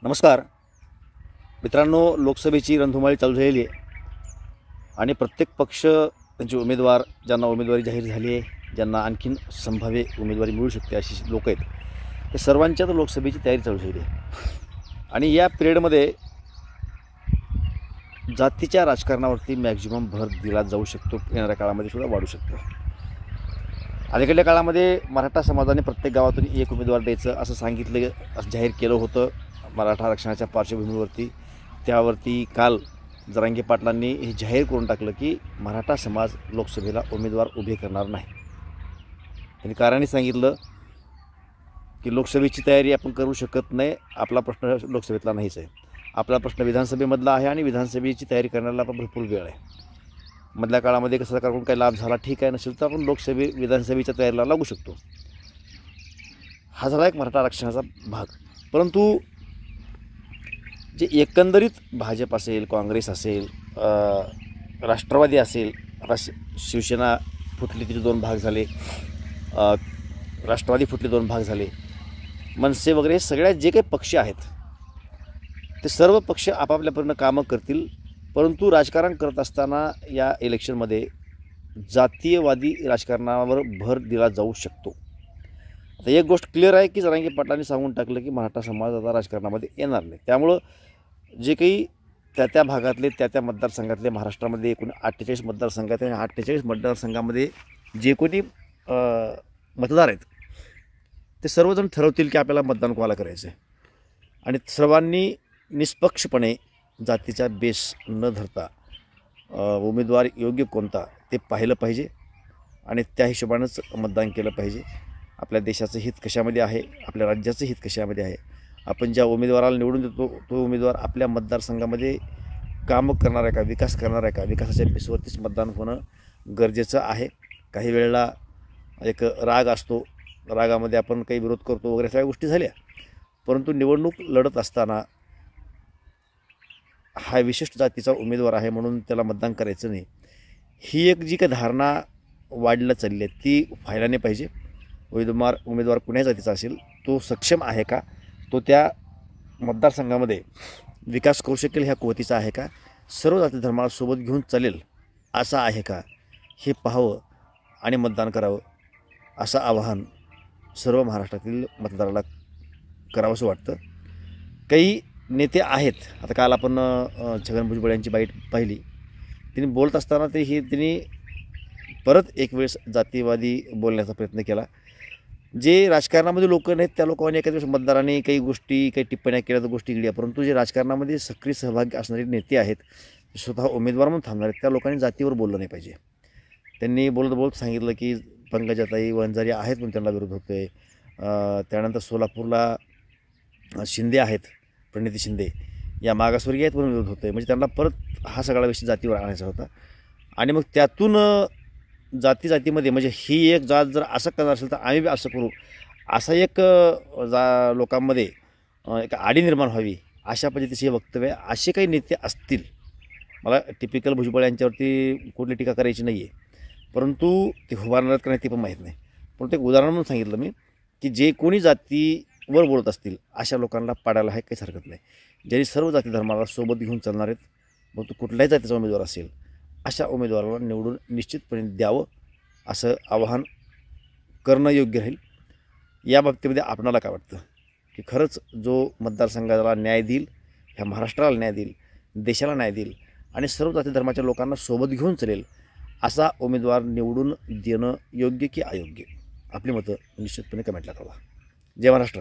नमस्कार मित्रांनो, लोकसभेची रणधुमाळी चालू झालेली आहे आणि प्रत्येक पक्ष त्यांचे उमेदवार ज्यांना उमेदवारी जाहीर झाली आहे, ज्यांना आणखीन संभाव्य उमेदवारी मिळू शकते अशी लोक आहेत, ते सर्वांच्याच लोकसभेची तयारी चालू झाली आहे। आणि या पिरियडमध्ये जातीच्या राजकारणावरती मॅक्झिमम भर दिला जाऊ शकतो, येणाऱ्या काळामध्ये सुद्धा वाढू शकतो। अलीकडल्या काळामध्ये मराठा समाजाने प्रत्येक गावातून एक उमेदवार द्यायचं असं सांगितलं, असं जाहीर केलं होतं मराठा आरक्षणाच्या पार्श्वभूमीवरती। त्यावरती काल जरांगे पाटलांनी हे जाहीर करून टाकलं की मराठा समाज लोकसभेला उमेदवार उभे करणार नाही। त्यांनी कारणाने सांगितलं की लोकसभेची तयारी आपण करू शकत नाही, आपला प्रश्न लोकसभेतला नाहीच आहे, आपला प्रश्न विधानसभेमधला आहे आणि विधानसभेची तयारी करण्याला आपण भरपूर वेळ आहे। मधल्या काळामध्ये कसं सरकारकडून काही लाभ झाला ठीक आहे, नसेल तर आपण विधानसभेच्या तयारीला लागू शकतो। हा झाला एक मराठा आरक्षणाचा भाग। परंतु जे एकंदरीत भाजप असेल, काँग्रेस असेल, राष्ट्रवादी असेल, आता शिवसेना फुटली, तिचे दोन भाग झाले, राष्ट्रवादी फुटले, दोन भाग झाले, मनसे वगैरे सगळ्या जे काही पक्ष आहेत ते सर्व पक्ष आपापल्यापर्यंत कामं करतील। परंतु राजकारण करत असताना या इलेक्शनमध्ये जातीयवादी राजकारणावर भर दिला जाऊ शकतो। आता एक गोष्ट क्लिअर आहे की जरांगे पाटलांनी सांगून टाकलं की मराठा समाज आता राजकारणामध्ये येणार नाही। त्यामुळं जे काही त्या भागातले त्या मतदारसंघातले, महाराष्ट्रामध्ये एकूण 48 मतदारसंघ आहेत, आणि 48 मतदारसंघामध्ये जे कोणी मतदार आहेत ते सर्वजण ठरवतील की आपल्याला मतदान कोणाला करायचं आहे, आणि सर्वांनी निष्पक्षपणे जातीचा बेस न धरता उमेदवार योग्य कोणता ते पाहिलं पाहिजे आणि त्या हिशोबानंच मतदान केलं पाहिजे। आपल्या देशाचं हित कशामध्ये आहे, आपल्या राज्याचं हित कशामध्ये आहे, आपण ज्या उमेदवाराला निवडून देतो तो उमेदवार आपल्या मतदारसंघामध्ये कामं करणार आहे का, विकास करणार आहे का, विकासाच्या बेसवरतीच मतदान होणं गरजेचं आहे। काही वेळेला एक राग असतो, रागामध्ये आपण काही विरोध करतो वगैरे सगळ्या गोष्टी झाल्या, परंतु निवडणूक लढत असताना हा विशिष्ट जातीचा उमेदवार आहे म्हणून त्याला मतदान करायचं नाही, ही एक जी काही धारणा वाढला चालली आहे ती व्हायला नाही पाहिजे। उमेदवार कुण्या जातीचा असेल तो सक्षम आहे का, तो त्या मतदारसंघामध्ये विकास करू शकेल ह्या कुवतीचा आहे का, सर्व जाती धर्माला सोबत घेऊन चालेल असा आहे का, हे पाहावं आणि मतदान करावं असं आवाहन सर्व महाराष्ट्रातील मतदाराला करावंसं वाटतं। काही नेते आहेत, आता काल आपण छगन भुजबळ यांची बाईट पाहिली, तिने बोलत असताना तिने परत एक वेळेस जातीवादी बोलण्याचा प्रयत्न केला। जे राजकारणामध्ये लोक नाहीत त्या लोकांनी एखाद्या वेळेस मतदारांनी काही गोष्टी, काही टिप्पण्या केल्या तर गोष्टी गिळल्या, परंतु जे राजकारणामध्ये सक्रिय सहभागी असणारे नेते आहेत, स्वतः उमेदवार म्हणून थांबणार आहेत, त्या लोकांनी जातीवर बोललं नाही पाहिजे। त्यांनी बोलत सांगितलं की पंकजाताई वंजारी आहेत पण त्यांना विरोध होतो आहे, त्यानंतर सोलापूरला शिंदे आहेत, प्रणिती शिंदे या मागासवर्गीय आहेत म्हणून विरोध होतो आहे, म्हणजे त्यांना परत हा सगळा विषय जातीवर आणायचा होता। आणि मग त्यातून जातीमध्ये म्हणजे ही एक जात जर असं करणार असेल तर आम्ही बी असं करू, असा एक लोकांमध्ये एक आडी निर्माण व्हावी अशा पद्धतीचे हे वक्तव्य, असे काही नेते असतील, मला टिपिकल भुजबळ यांच्यावरती कुठली टीका करायची नाही आहे, परंतु ते उभारणार का नाही ते पण माहीत नाही, पण ते उदाहरण म्हणून सांगितलं मी की जे कोणी जातीवर बोलत असतील अशा लोकांना पाडायला आहे काहीच हरकत नाही। ज्यांनी सर्व जाती धर्माला सोबत घेऊन चालणार आहेत, मग तो कुठल्याही जातीचा उमेदवार असेल अशा उमेदवाराला निवडून निश्चितपणे द्यावं असं आवाहन करणं योग्य राहील। या बाबतीमध्ये आपणाला काय वाटतं की खरंच जो मतदारसंघाला न्याय देईल, ह्या महाराष्ट्राला न्याय देईल, देशाला न्याय देईल आणि सर्व जाती धर्माच्या लोकांना सोबत घेऊन चालेल असा उमेदवार निवडून देणं योग्य की अयोग्य, आपली मतं निश्चितपणे कमेंटला कळवा। जय महाराष्ट्र।